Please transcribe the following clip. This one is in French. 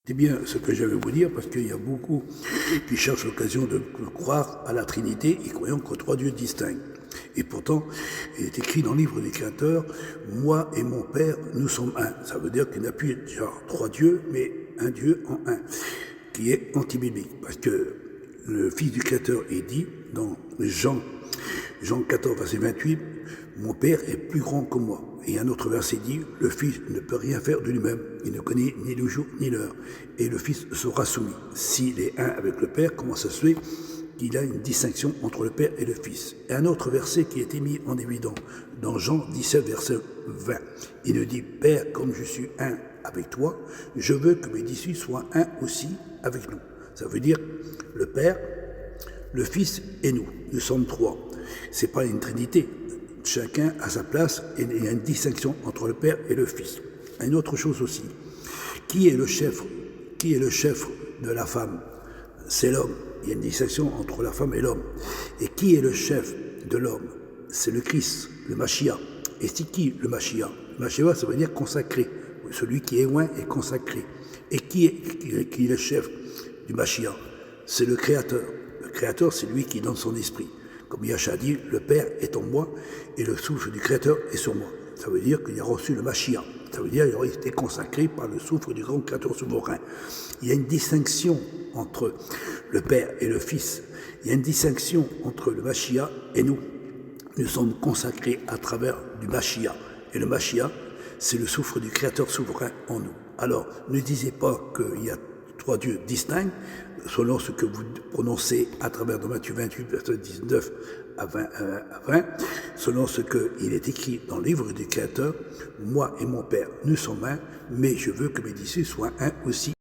C'est bien ce que j'avais vous dire, parce qu'il y a beaucoup qui cherchent l'occasion de croire à la Trinité et croyant que trois dieux distincts. Et pourtant, il est écrit dans le livre des créateurs, moi et mon Père, nous sommes un. Ça veut dire qu'il n'y a plus genre trois dieux, mais un Dieu en un, qui est antibiblique. Parce que le Fils du Créateur est dit dans Jean 14, verset 28, mon Père est plus grand que moi. Et un autre verset dit, le Fils ne peut rien faire de lui-même. Il ne connaît ni le jour ni l'heure. Et le Fils sera soumis. S'il est un avec le Père, comment ça se fait qu'il a une distinction entre le Père et le Fils? Et un autre verset qui a été mis en évidence dans Jean 17, verset 20. Il nous dit, Père, comme je suis un avec toi, je veux que mes disciples soient un aussi avec nous. Ça veut dire le Père, le Fils et nous. Nous sommes trois. C'est pas une trinité. Chacun a sa place et il y a une distinction entre le Père et le Fils. Une autre chose aussi. Qui est le chef de la femme? C'est l'homme. Il y a une distinction entre la femme et l'homme. Et qui est le chef de l'homme? C'est le Christ, le Mashiach. Et c'est qui le Mashiach? Le Mashiach, ça veut dire consacré. Celui qui est loin est consacré. Et qui est le chef du Mashiach? C'est le Créateur. Le Créateur, c'est lui qui donne son esprit. Comme Yahshua dit, le Père est en moi et le souffle du Créateur est sur moi. Ça veut dire qu'il a reçu le Mashiach. Ça veut dire qu'il a été consacré par le souffle du grand Créateur souverain. Il y a une distinction entre le Père et le Fils. Il y a une distinction entre le Mashiach et nous. Nous sommes consacrés à travers du Mashiach. Et le Mashiach, c'est le souffle du Créateur souverain en nous. Alors, ne disez pas qu'il y a trois dieux distincts, selon ce que vous prononcez à travers de Matthieu 28, verset 19 à 20, selon ce qu'il est écrit dans le livre du Créateur, moi et mon Père, nous sommes un, mais je veux que mes disciples soient un aussi.